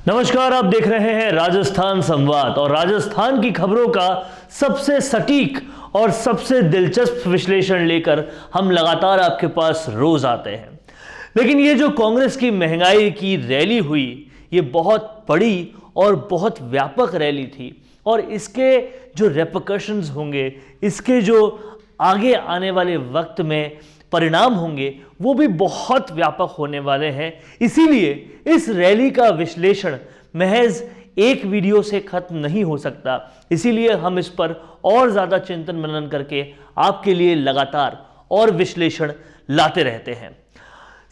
नमस्कार, आप देख रहे हैं राजस्थान संवाद और राजस्थान की खबरों का सबसे सटीक और सबसे दिलचस्प विश्लेषण लेकर हम लगातार आपके पास रोज आते हैं। लेकिन ये जो कांग्रेस की महंगाई की रैली हुई, ये बहुत बड़ी और बहुत व्यापक रैली थी और इसके जो रेपरकशंस होंगे, इसके जो आगे आने वाले वक्त में परिणाम होंगे, वो भी बहुत व्यापक होने वाले हैं। इसीलिए इस रैली का विश्लेषण महज एक वीडियो से खत्म नहीं हो सकता। इसीलिए हम इस पर और ज़्यादा चिंतन मनन करके आपके लिए लगातार और विश्लेषण लाते रहते हैं।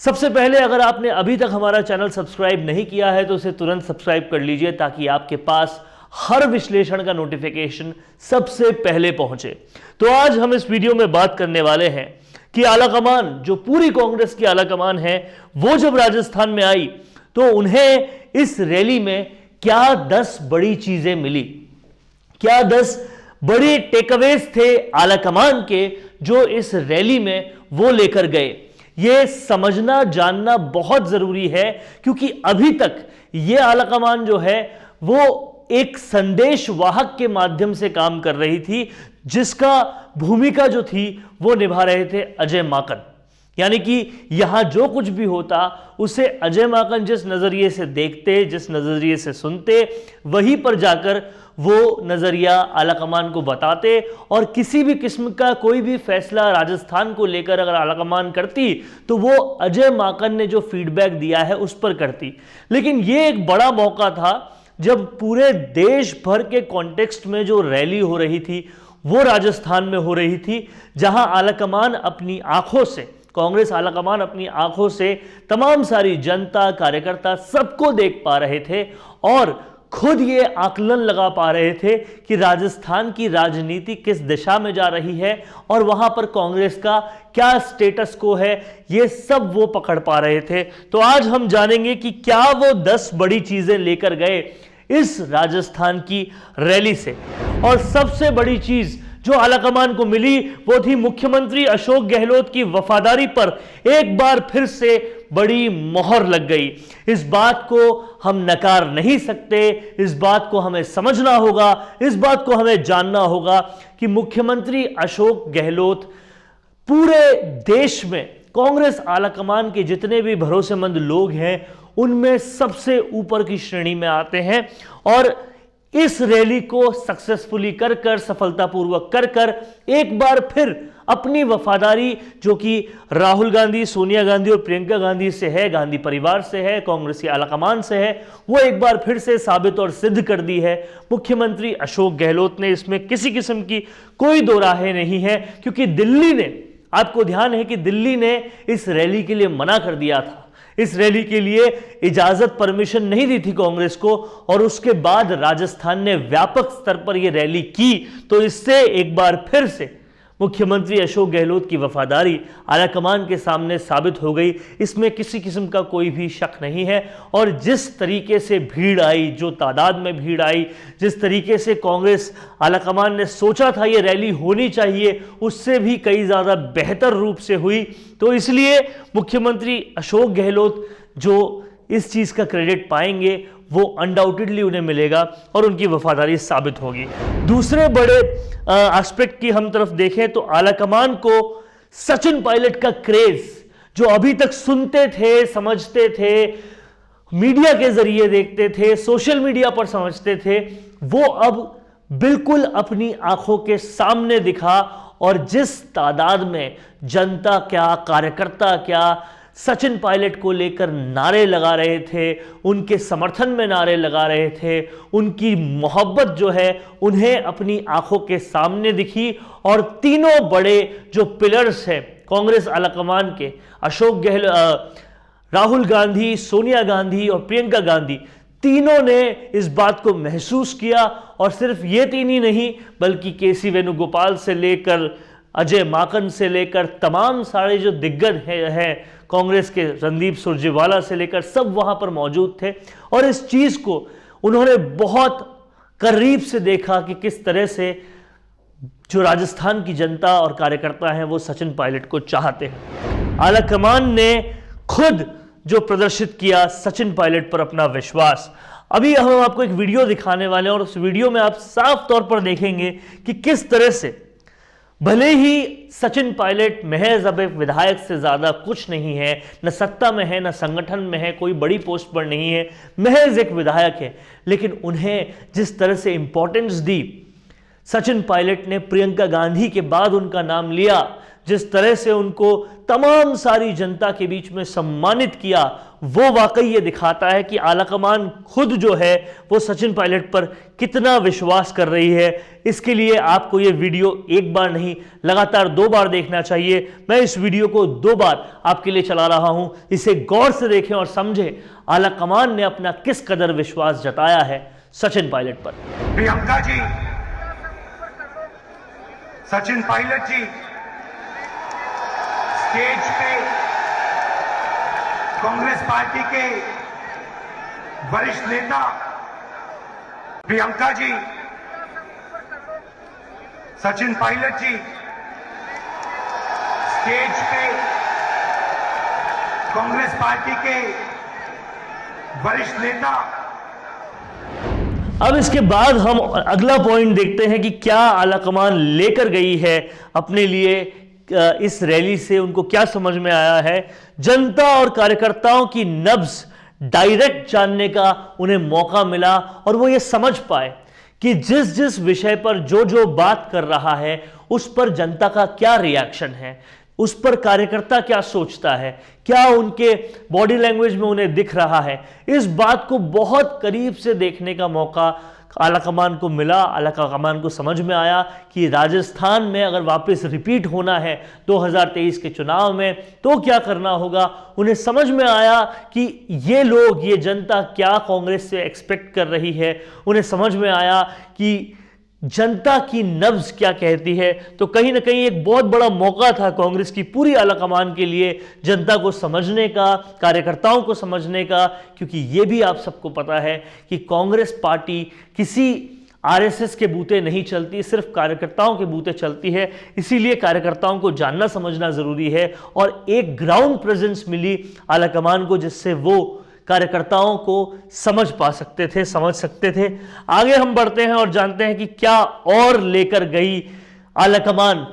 सबसे पहले, अगर आपने अभी तक हमारा चैनल सब्सक्राइब नहीं किया है तो उसे तुरंत सब्सक्राइब कर लीजिए ताकि आपके पास हर विश्लेषण का नोटिफिकेशन सबसे पहले पहुंचे। तो आज हम इस वीडियो में बात करने वाले हैं कि आलाकमान, जो पूरी कांग्रेस की आलाकमान है, वो जब राजस्थान में आई तो उन्हें इस रैली में क्या 10 बड़ी चीजें मिली, क्या 10 बड़े टेकअवेज थे आलाकमान के जो इस रैली में वो लेकर गए। ये समझना जानना बहुत जरूरी है क्योंकि अभी तक ये आलाकमान जो है वो एक संदेश वाहक के माध्यम से काम कर रही थी, जिसका भूमिका जो थी वो निभा रहे थे अजय माकन। यानी कि यहां जो कुछ भी होता उसे अजय माकन जिस नजरिए से देखते, जिस नजरिए से सुनते, वहीं पर जाकर वो नजरिया आलाकमान को बताते और किसी भी किस्म का कोई भी फैसला राजस्थान को लेकर अगर आलाकमान करती तो वो अजय माकन ने जो फीडबैक दिया है उस पर करती। लेकिन ये एक बड़ा मौका था जब पूरे देश भर के कॉन्टेक्स्ट में जो रैली हो रही थी वो राजस्थान में हो रही थी, जहां आलाकमान अपनी आंखों से, कांग्रेस आलाकमान अपनी आंखों से तमाम सारी जनता, कार्यकर्ता सबको देख पा रहे थे और खुद ये आकलन लगा पा रहे थे कि राजस्थान की राजनीति किस दिशा में जा रही है और वहां पर कांग्रेस का क्या स्टेटस को है, ये सब वो पकड़ पा रहे थे। तो आज हम जानेंगे कि क्या वो 10 बड़ी चीजें लेकर गए इस राजस्थान की रैली से। और सबसे बड़ी चीज जो आलाकमान को मिली वो थी मुख्यमंत्री अशोक गहलोत की वफादारी पर एक बार फिर से बड़ी मोहर लग गई। इस बात को हम नकार नहीं सकते, इस बात को हमें समझना होगा, इस बात को हमें जानना होगा कि मुख्यमंत्री अशोक गहलोत पूरे देश में कांग्रेस आलाकमान के जितने भी भरोसेमंद लोग हैं उनमें सबसे ऊपर की श्रेणी में आते हैं और इस रैली को सक्सेसफुली कर कर, सफलतापूर्वक कर कर एक बार फिर अपनी वफादारी जो कि राहुल गांधी, सोनिया गांधी और प्रियंका गांधी से है, गांधी परिवार से है, कांग्रेस की आलाकमान से है, वो एक बार फिर से साबित और सिद्ध कर दी है मुख्यमंत्री अशोक गहलोत ने। इसमें किसी किस्म की कोई दो राहें नहीं है क्योंकि दिल्ली ने, आपको ध्यान है कि दिल्ली ने इस रैली के लिए मना कर दिया था। इस रैली के लिए इजाजत, परमिशन नहीं दी थी कांग्रेस को और उसके बाद राजस्थान ने व्यापक स्तर पर यह रैली की। तो इससे एक बार फिर से मुख्यमंत्री अशोक गहलोत की वफादारी आलाकमान के सामने साबित हो गई, इसमें किसी किस्म का कोई भी शक नहीं है। और जिस तरीके से भीड़ आई, जो तादाद में भीड़ आई, जिस तरीके से कांग्रेस आलाकमान ने सोचा था ये रैली होनी चाहिए, उससे भी कई ज़्यादा बेहतर रूप से हुई। तो इसलिए मुख्यमंत्री अशोक गहलोत जो इस चीज़ का क्रेडिट पाएंगे वो अनडाउटेडली उन्हें मिलेगा और उनकी वफादारी साबित होगी। दूसरे बड़े एस्पेक्ट की हम तरफ देखें तो आलाकमान को सचिन पायलट का क्रेज, जो अभी तक सुनते थे, समझते थे, मीडिया के जरिए देखते थे, सोशल मीडिया पर समझते थे, वो अब बिल्कुल अपनी आंखों के सामने दिखा। और जिस तादाद में जनता क्या, कार्यकर्ता क्या सचिन पायलट को लेकर नारे लगा रहे थे, उनके समर्थन में नारे लगा रहे थे, उनकी मोहब्बत जो है उन्हें अपनी आंखों के सामने दिखी। और तीनों बड़े जो पिलर्स हैं कांग्रेस आलाकमान के, अशोक गहलोत, राहुल गांधी, सोनिया गांधी और प्रियंका गांधी, तीनों ने इस बात को महसूस किया। और सिर्फ ये तीन ही नहीं बल्कि केसी वेणुगोपाल से लेकर अजय माकन से लेकर तमाम सारे जो दिग्गज हैं कांग्रेस के, रणदीप सुरजेवाला से लेकर, सब वहां पर मौजूद थे और इस चीज को उन्होंने बहुत करीब से देखा कि किस तरह से जो राजस्थान की जनता और कार्यकर्ता हैं वो सचिन पायलट को चाहते हैं। आलाकमान ने खुद जो प्रदर्शित किया सचिन पायलट पर अपना विश्वास, अभी हम आपको एक वीडियो दिखाने वाले हैं और उस वीडियो में आप साफ तौर पर देखेंगे कि किस तरह से भले ही सचिन पायलट महज अब एक विधायक से ज्यादा कुछ नहीं है, न सत्ता में है, न संगठन में है, कोई बड़ी पोस्ट पर नहीं है, महज एक विधायक है, लेकिन उन्हें जिस तरह से इंपॉर्टेंस दी सचिन पायलट ने, प्रियंका गांधी के बाद उनका नाम लिया, जिस तरह से उनको तमाम सारी जनता के बीच में सम्मानित किया, वो वाकई ये दिखाता है कि आलाकमान खुद जो है वो सचिन पायलट पर कितना विश्वास कर रही है। इसके लिए आपको ये वीडियो एक बार नहीं लगातार 2 बार देखना चाहिए। मैं इस वीडियो को 2 बार आपके लिए चला रहा हूं, इसे गौर से देखें और समझें आलाकमान ने अपना किस कदर विश्वास जताया है सचिन पायलट पर। प्रियंका जी, सचिन पायलट जी स्टेज पे कांग्रेस पार्टी के वरिष्ठ नेता प्रियंका जी, सचिन पायलट जी स्टेज पे कांग्रेस पार्टी के वरिष्ठ नेता। अब इसके बाद हम अगला पॉइंट देखते हैं कि क्या आलाकमान लेकर गई है अपने लिए इस रैली से, उनको क्या समझ में आया है। जनता और कार्यकर्ताओं की नब्ज डायरेक्ट जानने का उन्हें मौका मिला और वो ये समझ पाए कि जिस जिस विषय पर जो जो बात कर रहा है उस पर जनता का क्या रिएक्शन है, उस पर कार्यकर्ता क्या सोचता है, क्या उनके बॉडी लैंग्वेज में उन्हें दिख रहा है। इस बात को बहुत करीब से देखने का मौका आलाकमान को मिला। आलाकमान को समझ में आया कि राजस्थान में अगर वापस रिपीट होना है 2023 के चुनाव में तो क्या करना होगा। उन्हें समझ में आया कि ये लोग, ये जनता क्या कांग्रेस से एक्सपेक्ट कर रही है। उन्हें समझ में आया कि जनता की नब्ज क्या कहती है। तो कहीं ना कहीं एक बहुत बड़ा मौका था कांग्रेस की पूरी आलाकमान के लिए जनता को समझने का, कार्यकर्ताओं को समझने का, क्योंकि ये भी आप सबको पता है कि कांग्रेस पार्टी किसी आरएसएस के बूते नहीं चलती, सिर्फ कार्यकर्ताओं के बूते चलती है। इसीलिए कार्यकर्ताओं को जानना समझना जरूरी है और एक ग्राउंड प्रेजेंस मिली आलाकमान को जिससे वो कार्यकर्ताओं को समझ सकते थे। आगे हम बढ़ते हैं और जानते हैं कि क्या और लेकर गई आलाकमान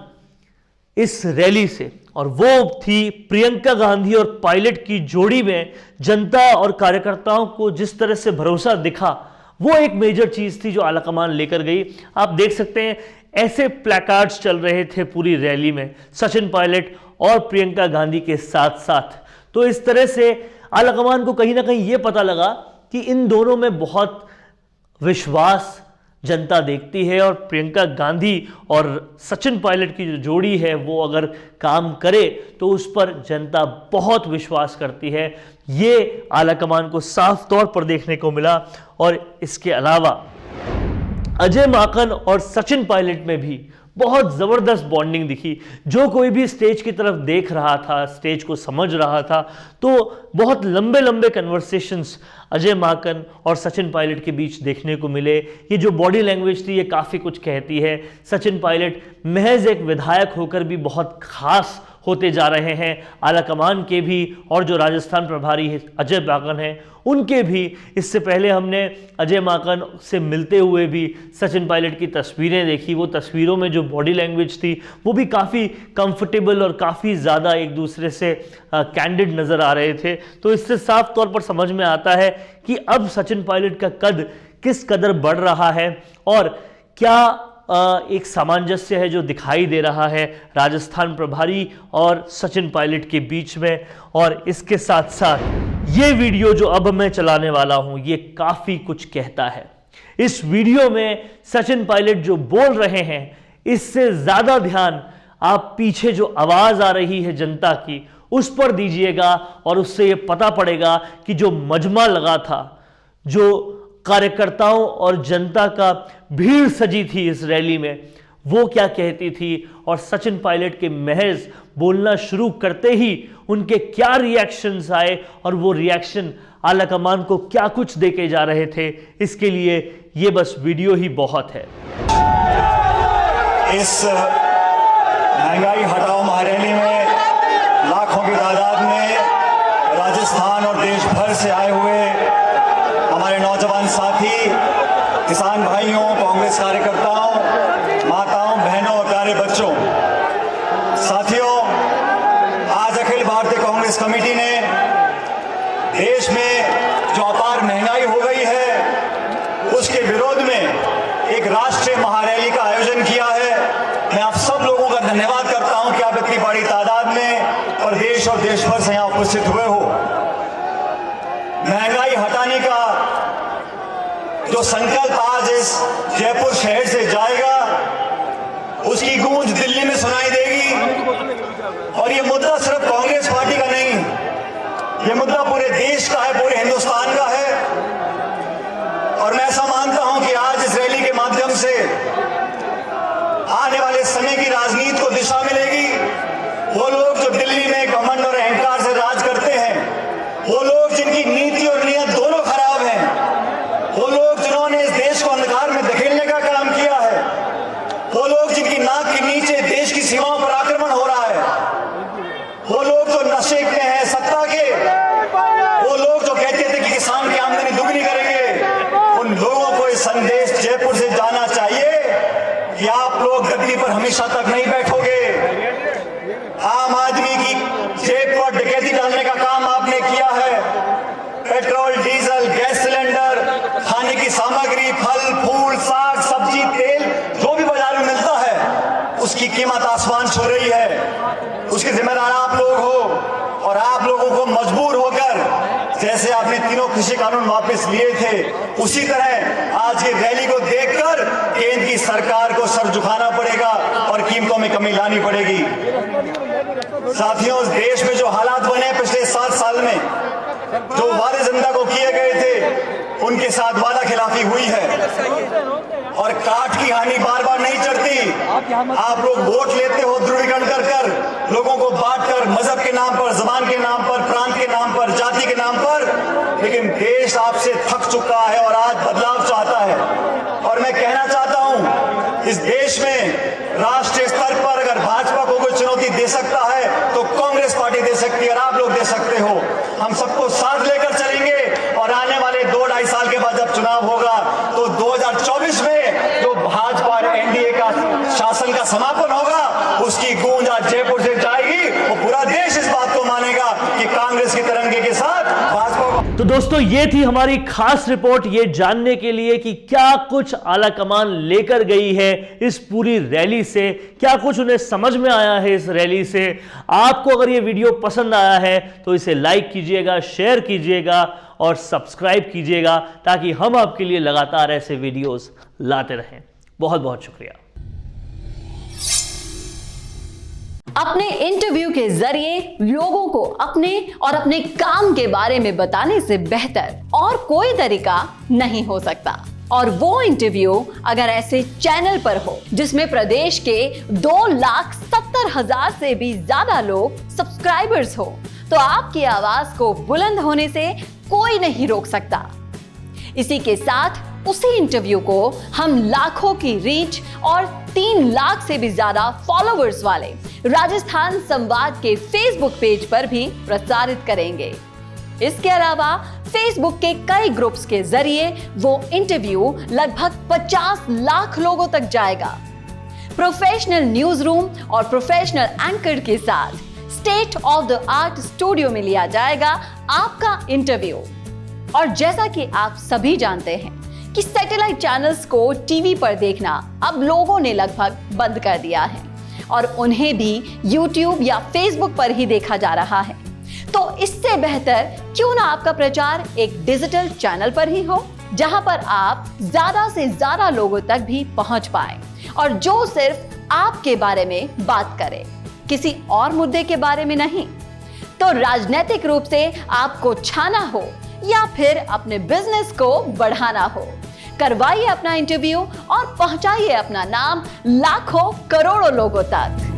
इस रैली से, और वो थी प्रियंका गांधी और पायलट की जोड़ी में जनता और कार्यकर्ताओं को जिस तरह से भरोसा दिखा, वो एक मेजर चीज थी जो आलाकमान लेकर गई। आप देख सकते हैं ऐसे प्लैकार्ड्स चल रहे थे पूरी रैली में सचिन पायलट और प्रियंका गांधी के साथ साथ। तो इस तरह से आलाकमान को कहीं ना कहीं यह पता लगा कि इन दोनों में बहुत विश्वास जनता देखती है और प्रियंका गांधी और सचिन पायलट की जो जोड़ी है वो अगर काम करे तो उस पर जनता बहुत विश्वास करती है। ये आलाकमान को साफ तौर पर देखने को मिला। और इसके अलावा अजय माकन और सचिन पायलट में भी बहुत जबरदस्त बॉन्डिंग दिखी। जो कोई भी स्टेज की तरफ देख रहा था, स्टेज को समझ रहा था, तो बहुत लंबे लंबे कन्वर्सेशंस अजय माकन और सचिन पायलट के बीच देखने को मिले। ये जो बॉडी लैंग्वेज थी ये काफ़ी कुछ कहती है। सचिन पायलट महज एक विधायक होकर भी बहुत खास होते जा रहे हैं। आलाकमान के भी और जो राजस्थान प्रभारी अजय माकन हैं उनके भी। इससे पहले हमने अजय माकन से मिलते हुए भी सचिन पायलट की तस्वीरें देखी। वो तस्वीरों में जो बॉडी लैंग्वेज थी वो भी काफ़ी कंफर्टेबल और काफ़ी ज़्यादा एक दूसरे से कैंडिड नज़र आ रहे थे। तो इससे साफ तौर पर समझ में आता है कि अब सचिन पायलट का कद किस कदर बढ़ रहा है और क्या एक सामंजस्य है जो दिखाई दे रहा है राजस्थान प्रभारी और सचिन पायलट के बीच में। और इसके साथ साथ ये वीडियो जो अब मैं चलाने वाला हूं ये काफ़ी कुछ कहता है। इस वीडियो में सचिन पायलट जो बोल रहे हैं इससे ज़्यादा ध्यान आप पीछे जो आवाज़ आ रही है जनता की उस पर दीजिएगा और उससे ये पता पड़ेगा कि जो मजमा लगा था, जो कार्यकर्ताओं और जनता का भीड़ सजी थी इस रैली में, वो क्या कहती थी और सचिन पायलट के महज बोलना शुरू करते ही उनके क्या रिएक्शंस आए और वो रिएक्शन आलाकमान को क्या कुछ देके जा रहे थे। इसके लिए ये बस वीडियो ही बहुत है। इस महंगाई हटाओ महारैली में लाखों की तादाद में राजस्थान और देश भर से आए हुए हमारे नौजवान साथी, किसान भाइयों, कांग्रेस कार्यकर्ताओं, माताओं, बहनों और प्यारे बच्चों, साथियों, आज अखिल भारतीय कांग्रेस कमेटी ने देश में जो अपार महंगाई हो गई है उसके विरोध में एक राष्ट्रीय महारैली का आयोजन किया है। मैं आप सब लोगों का धन्यवाद करता हूं कि आप इतनी बड़ी तादाद में प्रदेश और देश भर से यहां उपस्थित हुए हो। महंगाई हटाने का जो संकल्प आज इस जयपुर शहर से जाएगा उसकी गूंज दिल्ली में सुनाई देगी। और ये मुद्दा सिर्फ कांग्रेस पार्टी का नहीं, ये मुद्दा पूरे देश का है, पूरे हिंदुस्तान का है। और मैं ऐसा मानता हूं कि आज इस रैली के माध्यम से आने वाले समय की राजनीति को दिशा मिलेगी। वो लोग जो दिल्ली में घमंड और अहंकार से राज करते हैं, वो लोग जिनकी नीति और नीयत दोनों खराब हैं, वो लोग जिन्होंने इस देश को अंधकार में धकेलने का काम किया है, वो लोग जिनकी नाक के नीचे देश की सीमाओं पर आक्रमण हो रहा है, वो लोग जो नशे में हैं सत्ता के, वो लोग जो कहते थे कि किसान की आमदनी दुगनी करेंगे, उन लोगों को ये संदेश जयपुर से जाना चाहिए कि आप लोग गद्दी पर हमेशा तक नहीं बैठोगे। आम आदमी की जेब पर डकैती डालने का काम आपने किया है। पेट्रोल, डीजल, गैस सिलेंडर, खाने की सामग्री, फल फूल, साग सब्जी, तेल जो भी बाजार में मिलता है उसकी कीमत आसमान छू रही है। उसके जिम्मेदार आप लोग हो और आप लोगों को मजबूर होकर जैसे आपने तीनों कृषि कानून वापस लिए थे उसी तरह आज की रैली को देखकर केंद्र की सरकार को सर झुकाना पड़ेगा और कीमतों में कमी लानी पड़ेगी। साथियों, इस देश में जो हालात बने पिछले 7 साल में, जो वादे जनता को किए गए थे उनके साथ वादा खिलाफी हुई है। और काठ की हानि बार बार नहीं चढ़ती। आप लोग वोट लेते हो ध्रुवीकरण कर लोगों को बांटकर, मजहब के नाम पर, जबान के नाम पर, प्रांत के नाम पर, जाति के नाम पर, लेकिन देश आपसे थक चुका है और आज बदलाव चाहता है। और मैं कहना चाहता हूं, इस देश में राष्ट्रीय स्तर पर अगर भाजपा को कोई चुनौती दे सकता है तो कांग्रेस पार्टी दे सकती है और आप लोग दे सकते हो। हम सबको साथ लेकर चलेंगे और आने वाले 2-2.5 साल के बाद जब चुनाव होगा तो 2024 में जो भाजपा और एनडीए का शासन का समापन होगा उसकी गूंज आज जयपुर से जाएगी। वो पूरा देश इस बात को मानेगा कि कांग्रेस के तिरंगे के साथ भाजपा। तो दोस्तों, ये थी हमारी खास रिपोर्ट ये जानने के लिए कि क्या कुछ आलाकमान लेकर गई है इस पूरी रैली से, क्या कुछ उन्हें समझ में आया है इस रैली से। आपको अगर ये वीडियो पसंद आया है तो इसे लाइक कीजिएगा, शेयर कीजिएगा और सब्सक्राइब कीजिएगा ताकि हम आपके लिए लगातार ऐसे वीडियोस लाते रहें। बहुत बहुत शुक्रिया। अपने इंटरव्यू के जरिए लोगों को अपने और अपने काम के बारे में बताने से बेहतर और कोई तरीका नहीं हो सकता। और वो इंटरव्यू अगर ऐसे चैनल पर हो जिसमें प्रदेश के 2,70,000 से भी ज्यादा लोग सब्सक्राइबर्स हो, तो आपकी आवाज को बुलंद होने से कोई नहीं रोक सकता। इसी के साथ उसी इंटरव्यू को हम लाखों की रीच और 3 लाख से भी ज्यादा फॉलोअर्स वाले राजस्थान संवाद के फेसबुक पेज पर भी प्रसारित करेंगे। इसके अलावा फेसबुक के कई ग्रुप्स के जरिए वो इंटरव्यू लगभग 50 लाख लोगों तक जाएगा। प्रोफेशनल न्यूज रूम और प्रोफेशनल एंकर के साथ state of the art studio में लिया जाएगा आपका इंटरव्यू। और जैसा कि आप सभी जानते हैं कि सैटेलाइट चैनल्स को टीवी पर देखना अब लोगों ने लगभग बंद कर दिया है और उन्हें भी YouTube या Facebook पर ही देखा जा रहा है। तो इससे बेहतर क्यों ना आपका प्रचार एक डिजिटल चैनल पर ही हो, जहां पर आप ज्यादा से ज्यादा लोगों तक भी पहुंच पाए और जो सिर्फ आपके बारे में बात करे, किसी और मुद्दे के बारे में नहीं। तो राजनीतिक रूप से आपको छाना हो या फिर अपने बिजनेस को बढ़ाना हो, करवाइए अपना इंटरव्यू और पहुंचाइए अपना नाम लाखों करोड़ों लोगों तक।